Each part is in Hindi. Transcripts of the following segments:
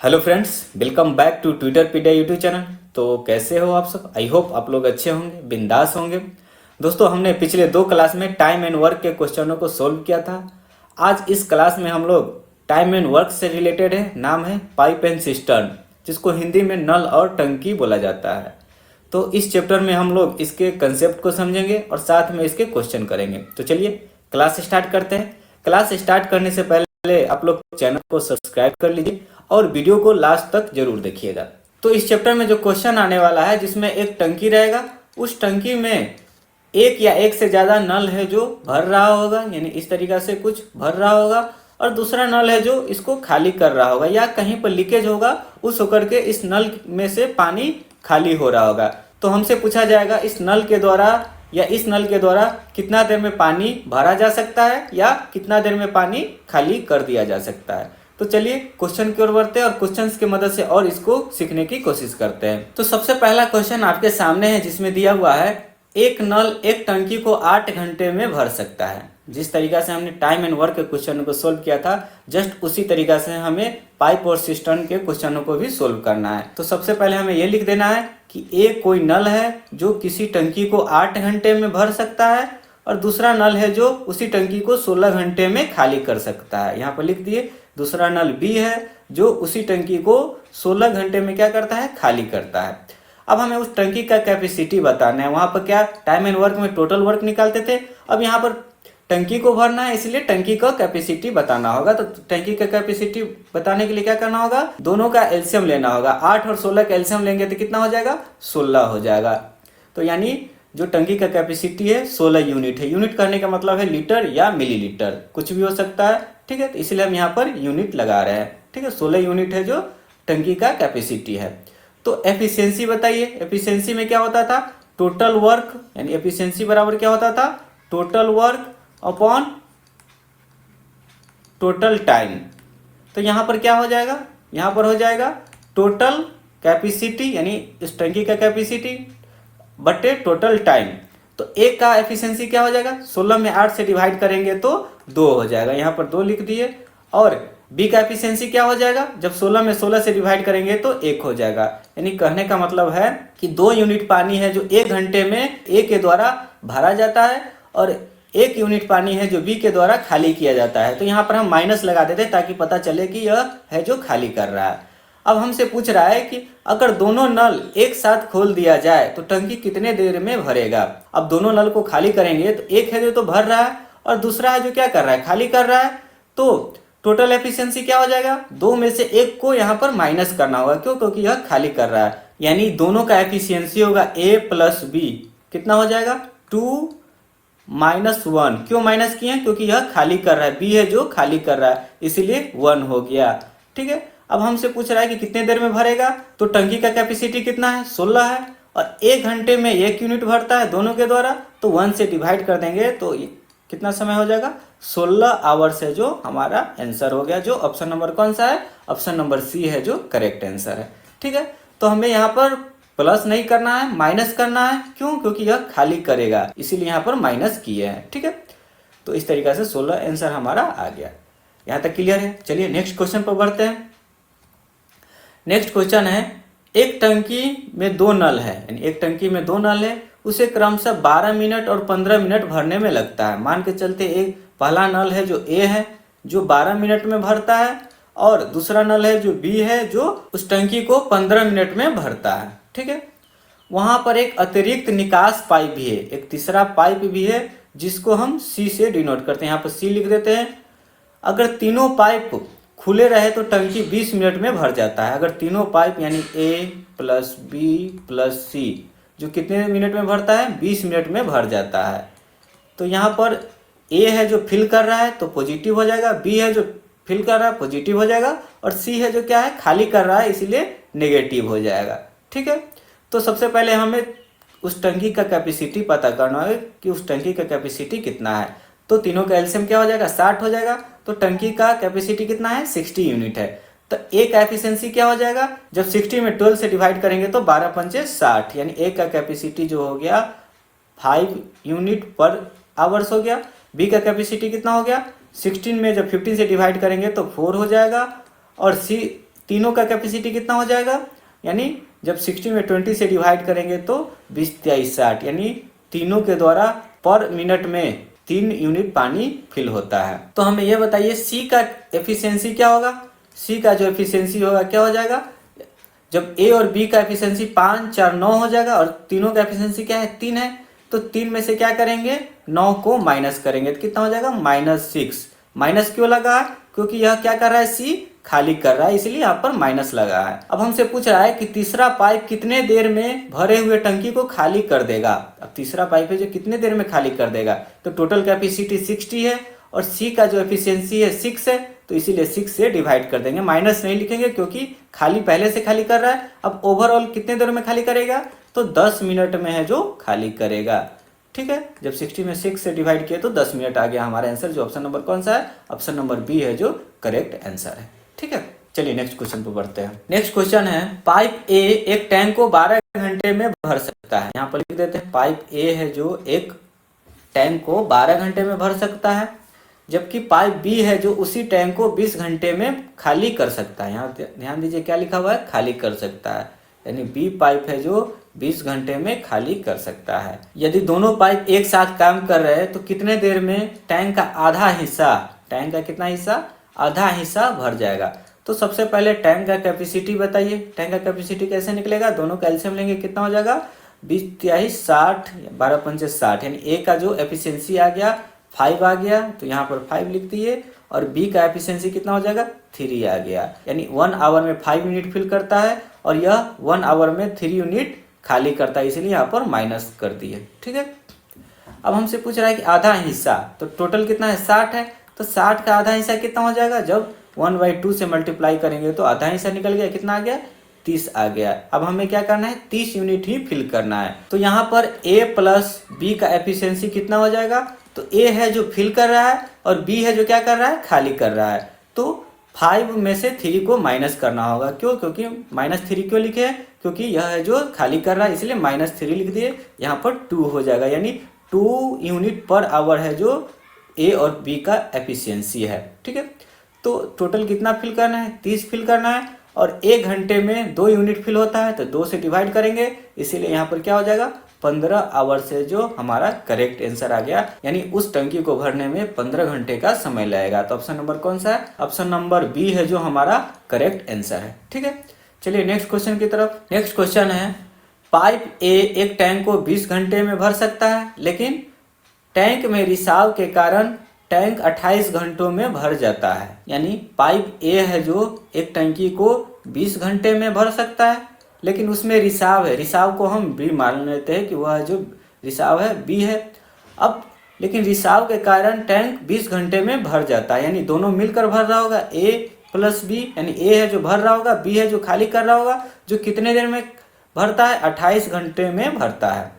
Hello friends, welcome back to Twitter pedia YouTube channel. तो कैसे हो आप सब? आई होप आप लोग अच्छे होंगे, बिंदास होंगे। दोस्तों, हमने पिछले 2 क्लास में टाइम एंड वर्क के क्वेश्चनों को सोल्व किया था। आज इस क्लास में हम लोग टाइम एंड वर्क से रिलेटेड है, नाम है पाइप एंड सिस्टर्न, जिसको हिंदी में नल और टंकी बोला जाता है। तो इस चैप्टर में हम लोग इसके कंसेप्ट को समझेंगे और साथ में इसके क्वेश्चन करेंगे। तो चलिए क्लास स्टार्ट करते हैं। क्लास स्टार्ट करने से पहले आप लोग चैनल को सब्सक्राइब कर लीजिए और वीडियो को लास्ट तक जरूर देखिएगा। तो इस चैप्टर में जो क्वेश्चन आने वाला है, जिसमें एक टंकी रहेगा, उस टंकी में एक या एक से ज़्यादा नल है जो भर रहा होगा, यानी इस तरीक़ा से कुछ भर रहा होगा, और दूसरा नल है जो इसको खाली कर रहा होगा, या कहीं पर लीकेज होगा उस होकर के इस नल में से पानी खाली हो रहा होगा। तो हमसे पूछा जाएगा इस नल के द्वारा या इस नल के द्वारा कितना देर में पानी भरा जा सकता है या कितना देर में पानी खाली कर दिया जा सकता है। तो चलिए क्वेश्चन की ओर बढ़ते हैं और क्वेश्चंस की मदद से और इसको सीखने की कोशिश करते हैं। तो सबसे पहला क्वेश्चन आपके सामने है, जिसमें दिया हुआ है एक नल एक टंकी को 8 घंटे में भर सकता है। जिस तरीका से हमने टाइम एंड वर्क के क्वेश्चन को सोल्व किया था, जस्ट उसी तरीका से हमें पाइप और सिस्टर्न के क्वेश्चनों को भी सोल्व करना है। तो सबसे पहले हमें यह लिख देना है कि एक कोई नल है जो किसी टंकी को 8 घंटे में भर सकता है, और दूसरा नल है जो उसी टंकी को 16 घंटे में खाली कर सकता है। यहाँ पर लिख दिए। दूसरा नल बी है जो उसी टंकी को 16 घंटे में क्या करता है, खाली करता है। अब हमें उस टंकी का कैपेसिटी बताना है। वहां पर क्या टाइम एंड वर्क में टोटल वर्क निकालते थे, अब यहाँ पर टंकी को भरना है, इसलिए टंकी का कैपेसिटी बताना होगा। तो टंकी का कैपेसिटी बताने के लिए क्या करना होगा, दोनों का एलसीएम लेना होगा। 8 और 16 का एलसीएम लेंगे तो कितना हो जाएगा, 16 हो जाएगा। तो यानी जो टंकी का कैपेसिटी है 16 यूनिट है। यूनिट करने का मतलब है लीटर या मिलीलीटर, कुछ भी हो सकता है, ठीक है। तो इसलिए हम यहाँ पर यूनिट लगा रहे हैं, ठीक है। 16 यूनिट है जो टंकी का कैपेसिटी है। तो एफिशिएंसी बताइए। एफिशिएंसी में क्या होता था, टोटल वर्क, यानी एफिशिएंसी बराबर क्या होता था, total work upon total time. तो यहाँ पर क्या हो जाएगा, यहाँ पर हो जाएगा टोटल कैपेसिटी, यानी इस टंकी का कैपेसिटी बटे टोटल टाइम। तो एक का एफिशिएंसी क्या हो जाएगा, 16 में 8 से डिवाइड करेंगे तो 2 हो जाएगा, यहाँ पर 2 लिख दिए। और बी का एफिशिएंसी क्या हो जाएगा, जब 16 में 16 से डिवाइड करेंगे तो 1 हो जाएगा। यानी कहने का मतलब है कि 2 यूनिट पानी है जो 1 घंटे में ए के द्वारा भरा जाता है, और 1 यूनिट पानी है जो बी के द्वारा खाली किया जाता है। तो यहाँ पर हम माइनस लगा देते हैं ताकि पता चले कि यह है जो खाली कर रहा है। अब हमसे पूछ रहा है कि अगर दोनों नल एक साथ खोल दिया जाए तो टंकी कितने देर में भरेगा। अब दोनों नल को खाली करेंगे तो एक है जो तो भर रहा है और दूसरा है जो क्या कर रहा है, खाली कर रहा है। तो टोटल एफिशिएंसी क्या हो जाएगा, 2 में से 1 को यहाँ पर माइनस करना होगा, क्यों, क्योंकि यह खाली कर रहा है। यानी दोनों का एफिशिएंसी होगा ए प्लस बी, कितना हो जाएगा 2 माइनस 1। क्यों माइनस किए, क्योंकि यह खाली कर रहा है, बी है जो खाली कर रहा है, इसीलिए 1 हो गया, ठीक है। अब हमसे पूछ रहा है कि कितने देर में भरेगा, तो टंकी का कैपेसिटी कितना है, 16 है, और 1 घंटे में 1 यूनिट भरता है दोनों के द्वारा, तो 1 से डिवाइड कर देंगे तो कितना समय हो जाएगा, 16 आवर्स है जो हमारा आंसर हो गया। जो ऑप्शन नंबर कौन सा है, ऑप्शन नंबर सी है जो करेक्ट आंसर है, ठीक है। तो हमें यहाँ पर प्लस नहीं करना है, माइनस करना है, क्यों, क्योंकि यह खाली करेगा, इसीलिए यहाँ पर माइनस किए हैं, ठीक है। तो इस तरीके से 16 आंसर हमारा आ गया। यहाँ तक क्लियर है। चलिए नेक्स्ट क्वेश्चन पर बढ़ते हैं। नेक्स्ट क्वेश्चन है, एक टंकी में 2 नल है, यानी एक टंकी में 2 नल है, उसे क्रमशः 12 मिनट और 15 मिनट भरने में लगता है। मान के चलते एक पहला नल है जो ए है जो 12 मिनट में भरता है, और दूसरा नल है जो बी है जो उस टंकी को 15 मिनट में भरता है, ठीक है। वहां पर एक अतिरिक्त निकास पाइप भी है, एक तीसरा पाइप भी है जिसको हम सी से डिनोट करते हैं। यहाँ पर सी लिख देते हैं। अगर तीनों पाइप खुले रहे तो टंकी 20 मिनट में भर जाता है। अगर तीनों पाइप यानी ए प्लस बी प्लस सी जो कितने मिनट में भरता है, 20 मिनट में भर जाता है। तो यहाँ पर ए है जो फिल कर रहा है तो पॉजिटिव हो जाएगा, बी है जो फिल कर रहा है पॉजिटिव हो जाएगा, और सी है जो क्या है, खाली कर रहा है, इसीलिए नेगेटिव हो जाएगा, ठीक है। तो सबसे पहले हमें उस टंकी का कैपेसिटी पता करना है कि उस टंकी का कैपेसिटी कितना है। तो तीनों का एलसीएम क्या हो जाएगा, 60 हो जाएगा। तो टंकी का कैपेसिटी कितना है, 60 यूनिट है। तो ए का एफिशिएंसी क्या हो जाएगा, जब 60 में 12 से डिवाइड करेंगे तो 12 पंचे 60, यानी ए का कैपेसिटी जो हो गया 5 यूनिट पर आवर्स हो गया। बी का कैपेसिटी कितना हो गया, 16 में जब 15 से डिवाइड करेंगे तो 4 हो जाएगा, और सी तीनों का कैपेसिटी कितना हो जाएगा, यानी जब 60 में 20 से डिवाइड करेंगे तो 20 23 60, यानी तीनों के द्वारा पर मिनट में 3 यूनिट पानी फिल होता है। तो हमें यह बताइए सी का एफिशिएंसी क्या होगा। सी का जो एफिशिएंसी होगा क्या हो जाएगा, जब ए और बी का एफिशिएंसी 5 4 9 हो जाएगा और तीनों का एफिशिएंसी क्या है 3 है, तो 3 में से क्या करेंगे 9 को माइनस करेंगे तो कितना हो जाएगा -6। माइनस क्यों लगा, क्योंकि यह क्या कर रहा है सी खाली कर रहा है, इसलिए यहाँ पर माइनस लगा है। अब हमसे पूछ रहा है कि तीसरा पाइप कितने देर में भरे हुए टंकी को खाली कर देगा। अब तीसरा पाइप है जो कितने देर में खाली कर देगा, तो टोटल कैपेसिटी 60 है और सी का जो एफिशिएंसी है 6 है, तो इसीलिए 6 से डिवाइड कर देंगे, माइनस नहीं लिखेंगे क्योंकि खाली पहले से खाली कर रहा है। अब ओवरऑल कितने देर में खाली करेगा, तो 10 मिनट में है जो खाली करेगा। ठीक है, जब 60 में 6 से डिवाइड किया तो 10 मिनट आ गया हमारा आंसर, जो ऑप्शन नंबर कौन सा है, ऑप्शन नंबर बी है जो करेक्ट आंसर है। ठीक है, चलिए नेक्स्ट क्वेश्चन पे बढ़ते हैं। नेक्स्ट क्वेश्चन है पाइप ए एक टैंक को 12 घंटे में भर सकता है। यहाँ पर लिख देते हैं पाइप ए है जो एक टैंक को 12 घंटे में भर सकता है, जबकि पाइप बी है जो उसी टैंक को 20 घंटे में खाली कर सकता है। यहाँ ध्यान दीजिए क्या लिखा हुआ है, खाली कर सकता है, यानी बी पाइप है जो 20 घंटे में खाली कर सकता है। यदि दोनों पाइप एक साथ काम कर रहे हैं तो कितने देर में टैंक का आधा हिस्सा, टैंक का कितना हिस्सा, आधा हिस्सा भर जाएगा। तो सबसे पहले टैंक का कैपेसिटी बताइए, टैंक का कैपेसिटी कैसे निकलेगा, दोनों का एलसीएम लेंगे कितना हो जाएगा 20 23 60, 12 पंचे 60, यानी ए का जो एफिशिएंसी आ गया 5 आ गया, तो यहाँ पर 5 लिख दिए, और बी का एफिशिएंसी कितना हो जाएगा 3 आ गया, यानी 1 आवर में 5 यूनिट फिल करता है और यह 1 आवर में 3 यूनिट खाली करता है, इसीलिए यहाँ पर माइनस कर दिए। ठीक है, अब हमसे पूछ रहा है कि आधा हिस्सा, तो टोटल कितना है 60 है, तो 60 का आधा हिस्सा कितना हो जाएगा, जब 1/2 से मल्टीप्लाई करेंगे तो आधा हिस्सा निकल गया, कितना आ गया 30 आ गया। अब हमें क्या करना है 30 यूनिट ही फिल करना है। तो यहाँ पर ए प्लस बी का एफिशिएंसी कितना हो जाएगा, तो ए है जो फिल कर रहा है और बी है जो क्या कर रहा है खाली कर रहा है, तो 5 में से 3 को माइनस करना होगा। क्यों, क्योंकि -3 क्यों लिखे हैं, क्योंकि यह है जो खाली कर रहा है इसलिए -3 लिख दिए, यहाँ पर 2 हो जाएगा, यानी 2 यूनिट पर आवर है जो ए और बी का एफिशिएंसी है। ठीक है, तो टोटल कितना फिल करना है 30 फिल करना है, और 1 घंटे में 2 यूनिट फिल होता है तो 2 से डिवाइड करेंगे, इसीलिए यहाँ पर क्या हो जाएगा 15 आवर से जो हमारा करेक्ट आंसर आ गया, यानी उस टंकी को भरने में 15 घंटे का समय लगेगा। तो ऑप्शन नंबर कौन सा है, ऑप्शन नंबर बी है जो हमारा करेक्ट आंसर है। ठीक है, चलिए नेक्स्ट क्वेश्चन की तरफ। नेक्स्ट क्वेश्चन है पाइप ए एक टैंक को 20 घंटे में भर सकता है, लेकिन टैंक में रिसाव के कारण टैंक 28 घंटों में भर जाता है। यानी पाइप ए है जो एक टंकी को 20 घंटे में भर सकता है, लेकिन उसमें रिसाव है, रिसाव को हम बी मान लेते हैं कि वह जो रिसाव है बी है। अब लेकिन रिसाव के कारण टैंक 20 घंटे में भर जाता है, यानी दोनों मिलकर भर रहा होगा, ए प्लस बी, यानी ए है जो भर रहा होगा, बी है जो खाली कर रहा होगा, जो कितने देर में भरता है 28 घंटे में भरता है।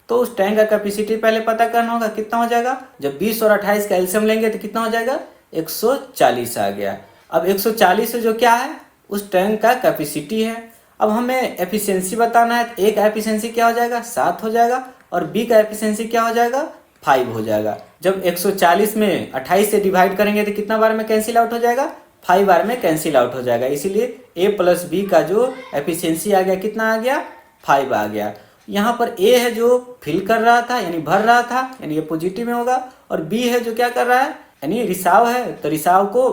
तो उस टैंक का कैपेसिटी पहले पता करना होगा, कितना हो जाएगा, जब 20 और 28 का एलसीएम लेंगे तो कितना हो जाएगा 140 आ गया। अब 140 जो क्या है उस टैंक का कैपेसिटी है। अब हमें एफिशिएंसी बताना है, तो ए का एफिशिएंसी क्या हो जाएगा 7 हो जाएगा, और बी का एफिशिएंसी क्या हो जाएगा 5 हो जाएगा। जब 140 में 28 से डिवाइड करेंगे तो कितना बार में कैंसिल आउट हो जाएगा, 5 बार में कैंसिल आउट हो जाएगा, इसीलिए ए प्लस बी का जो एफिशिएंसी आ गया कितना आ गया 5 आ गया। यहाँ पर ए है जो फिल कर रहा था यानी भर रहा था, यानी ये पॉजिटिव में होगा, और बी है जो क्या कर रहा है यानी रिसाव है, तो रिसाव को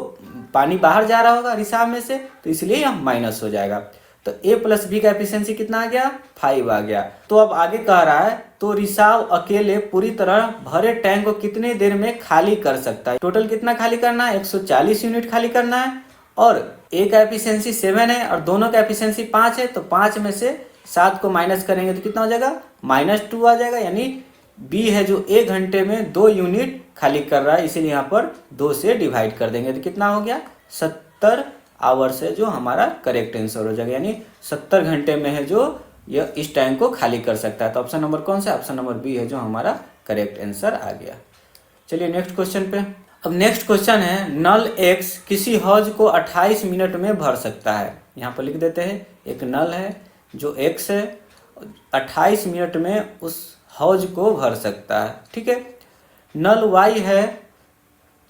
पानी बाहर जा रहा होगा रिसाव में से, तो इसलिए यह माइनस हो जाएगा। तो ए प्लस बी का एफिशिएंसी कितना आ गया 5 आ गया। तो अब आगे कह रहा है तो रिसाव अकेले पूरी तरह भरे टैंक को कितने देर में खाली कर सकता है। टोटल कितना खाली करना है 140 यूनिट खाली करना है, और ए का एफिशिएंसी 7 है और दोनों का एफिशिएंसी 5 है, तो 5 में से 7 को माइनस करेंगे तो कितना हो जाएगा -2 आ जाएगा, यानी बी है जो 1 घंटे में 2 यूनिट खाली कर रहा है, इसीलिए यहाँ पर 2 से डिवाइड कर देंगे तो कितना हो गया 70 आवर से जो हमारा करेक्ट आंसर हो जाएगा, यानी 70 घंटे में है जो यह इस टैंक को खाली कर सकता है। तो ऑप्शन नंबर कौन सा है, ऑप्शन नंबर बी है जो हमारा करेक्ट आंसर आ गया। चलिए नेक्स्ट क्वेश्चन पे। अब नेक्स्ट क्वेश्चन है नल एक्स किसी हौज को 28 मिनट में भर सकता है। यहाँ पर लिख देते हैं एक नल है जो एक्स है 28 मिनट में उस हौज को भर सकता है। ठीक है, नल वाई है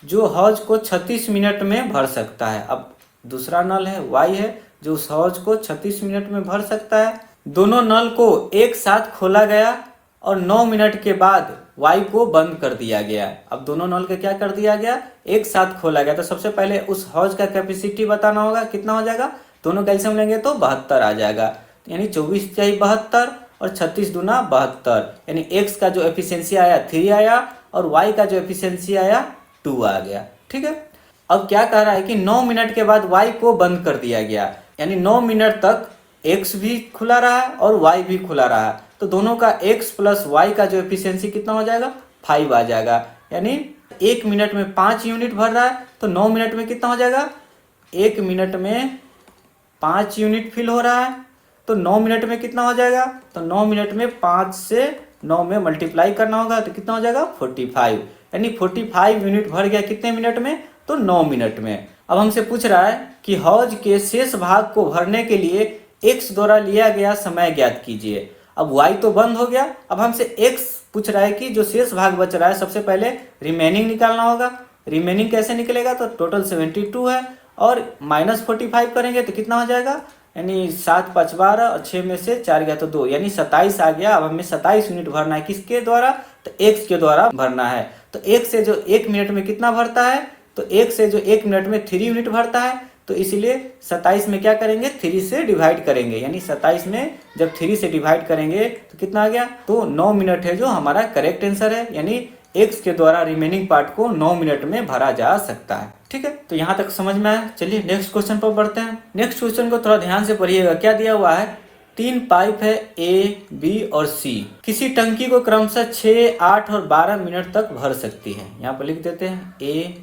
जो हौज को 36 मिनट में भर सकता है। अब दूसरा नल है वाई है जो उस हौज को 36 मिनट में भर सकता है। दोनों नल को एक साथ खोला गया और 9 मिनट के बाद वाई को बंद कर दिया गया। अब दोनों नल के क्या कर दिया गया, एक साथ खोला गया। तो सबसे पहले उस हौज का कैपेसिटी बताना होगा, कितना हो जाएगा, दोनों कैल्शियम लेंगे तो 72 आ जाएगा, यानी 24 × 72 और 36 दूना 72, यानी एक्स का जो एफिशिएंसी आया 3 आया और वाई का जो एफिशिएंसी आया 2 आ गया। ठीक है, अब क्या कह रहा है कि 9 मिनट के बाद वाई को बंद कर दिया गया, यानी 9 मिनट तक एक्स भी खुला रहा और वाई भी खुला रहा। तो दोनों का एक्स प्लस वाई का जो एफिशिएंसी कितना हो जाएगा, 5 आ जाएगा, यानी 1 मिनट में 5 यूनिट भर रहा है। तो 9 मिनट में कितना हो जाएगा, 1 मिनट में 5 यूनिट फिल हो रहा है। तो 9 मिनट में कितना हो जाएगा, तो 9 मिनट में 5 से 9 में मल्टीप्लाई करना होगा, तो कितना हो जाएगा 45, यानी 45 यूनिट भर गया कितने मिनट में, तो 9 मिनट में। अब हमसे पूछ रहा है कि हौज के शेष भाग को भरने के लिए x द्वारा लिया गया समय ज्ञात कीजिए। अब y तो बंद हो गया, अब हमसे x पूछ रहा है कि जो शेष भाग बच रहा है, सबसे पहले रिमेनिंग निकालना होगा। रिमेनिंग कैसे निकलेगा, तो टोटल 72 है और -45 करेंगे तो कितना हो जाएगा, यानी 7 × 5 = 12 और 6 में से 4 गया तो 2, यानी 27 आ गया। अब हमें 27 यूनिट भरना है, किसके द्वारा, तो x के द्वारा भरना है। तो x से जो 1 मिनट में कितना भरता है, तो 1 से जो 1 मिनट में 3 यूनिट भरता है, तो इसीलिए 27 में क्या करेंगे, 3 से डिवाइड करेंगे, यानी 27 में जब 3 से डिवाइड करेंगे तो कितना आ गया, तो 9 मिनट है जो हमारा करेक्ट आंसर है, यानी x के द्वारा रिमेनिंग पार्ट को 9 मिनट में भरा जा सकता है। ठीक है, तो यहाँ तक समझ में आया। चलिए नेक्स्ट क्वेश्चन पर बढ़ते हैं। नेक्स्ट क्वेश्चन को थोड़ा ध्यान से पढ़िएगा। क्या दिया हुआ है, 3 पाइप है ए, बी और सी, किसी टंकी को क्रमशः 6, 8 और 12 मिनट तक भर सकती है। यहाँ पर लिख देते हैं, ए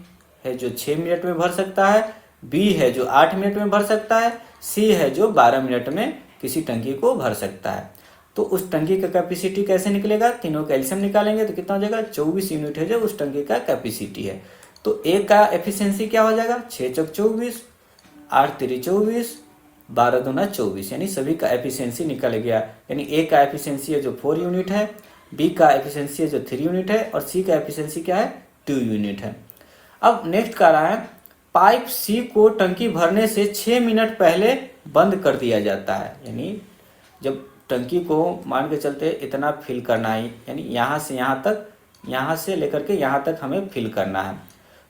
है जो 6 मिनट में भर सकता है, बी है जो 8 मिनट में भर सकता है, सी है जो 12 मिनट में किसी टंकी को भर सकता है। तो उस टंकी का कैपेसिटी कैसे निकलेगा, तीनों कैल्शियम निकालेंगे तो कितना हो जाएगा, 24 यूनिट है जो उस टंकी का कैपेसिटी है। तो ए का एफिशिएंसी क्या हो जाएगा, 6 × 24, 8 × 3 = 24, 12 × 2 = 24, यानी सभी का एफिशिएंसी निकल गया। यानी ए का एफिशिएंसी है जो 4 यूनिट है, बी का एफिशिएंसी है जो 3 यूनिट है और सी का एफिशिएंसी क्या है, 2 यूनिट है। अब नेक्स्ट कह रहा है, पाइप सी को टंकी भरने से 6 मिनट पहले बंद कर दिया जाता है। यानी जब टंकी को मान के चलते इतना फिल करना है, यानी यहाँ से यहाँ तक, यहाँ से लेकर के यहाँ तक हमें फिल करना है,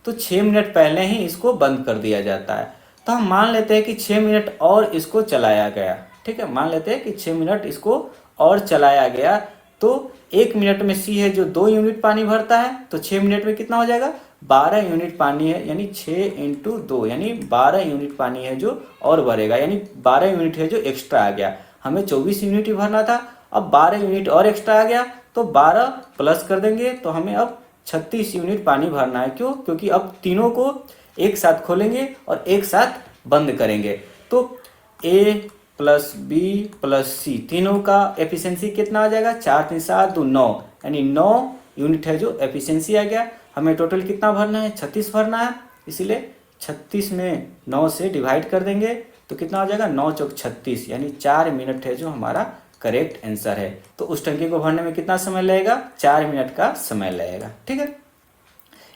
तो 6 मिनट पहले ही इसको बंद कर दिया जाता है। तो हम मान लेते हैं कि 6 मिनट और इसको चलाया गया। ठीक है, मान लेते हैं कि 6 मिनट इसको और चलाया गया। तो 1 मिनट में सी है जो 2 यूनिट पानी भरता है, तो 6 मिनट में कितना हो जाएगा, 12 यूनिट पानी है, यानी 6 × 2, यानी 12 यूनिट पानी है जो और भरेगा, यानी 12 यूनिट है जो एक्स्ट्रा आ गया। हमें 24 यूनिट ही भरना था, अब 12 यूनिट और एक्स्ट्रा आ गया, तो 12 प्लस कर देंगे तो हमें अब 36 यूनिट पानी भरना है। क्यों, क्योंकि अब तीनों को एक साथ खोलेंगे और एक साथ बंद करेंगे। तो ए प्लस बी प्लस सी तीनों का एफिशिएंसी कितना आ जाएगा, 4 × 3 = 7, 2 = 9, यानी 9 यूनिट है जो एफिशिएंसी आ गया। हमें टोटल कितना भरना है, 36 भरना है, इसीलिए 36 में 9 से डिवाइड कर देंगे तो कितना हो जाएगा, 9 × 4 = 36, यानी 4 मिनट है जो हमारा करेक्ट आंसर है। तो उस टंकी को भरने में कितना समय लगेगा, 4 मिनट का समय लगेगा। ठीक है,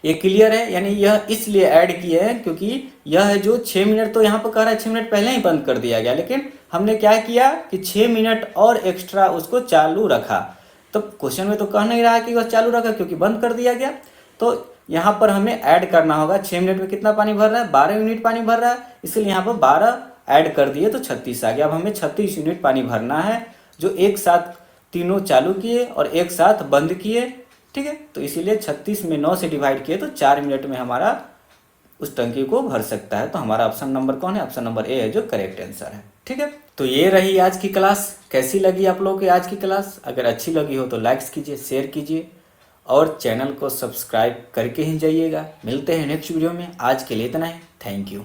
ये क्लियर है। यानी यह इसलिए ऐड किए हैं क्योंकि यह है जो 6 मिनट, तो यहाँ पर कह रहा है 6 मिनट पहले ही बंद कर दिया गया, लेकिन हमने क्या किया कि 6 मिनट और एक्स्ट्रा उसको चालू रखा। तो क्वेश्चन में तो कह नहीं रहा कि वह चालू रखा क्योंकि बंद कर दिया गया। तो यहाँ पर हमें ऐड करना होगा, 6 मिनट में कितना पानी भर रहा है, 12 यूनिट पानी भर रहा है, इसलिए यहाँ पर 12 ऐड कर दिए तो 36 आ गया। अब हमें 36 यूनिट पानी भरना है जो एक साथ तीनों चालू किए और एक साथ बंद किए। ठीक है, तो इसीलिए 36 में 9 से डिवाइड किए तो 4 मिनट में हमारा उस टंकी को भर सकता है। तो हमारा ऑप्शन नंबर कौन है, ऑप्शन नंबर ए है जो करेक्ट आंसर है। ठीक है, तो ये रही आज की क्लास। कैसी लगी आप लोगों की आज की क्लास? अगर अच्छी लगी हो तो लाइक्स कीजिए, शेयर कीजिए और चैनल को सब्सक्राइब करके ही जाइएगा। मिलते हैं नेक्स्ट वीडियो में, आज के लिए इतना ही। Thank you.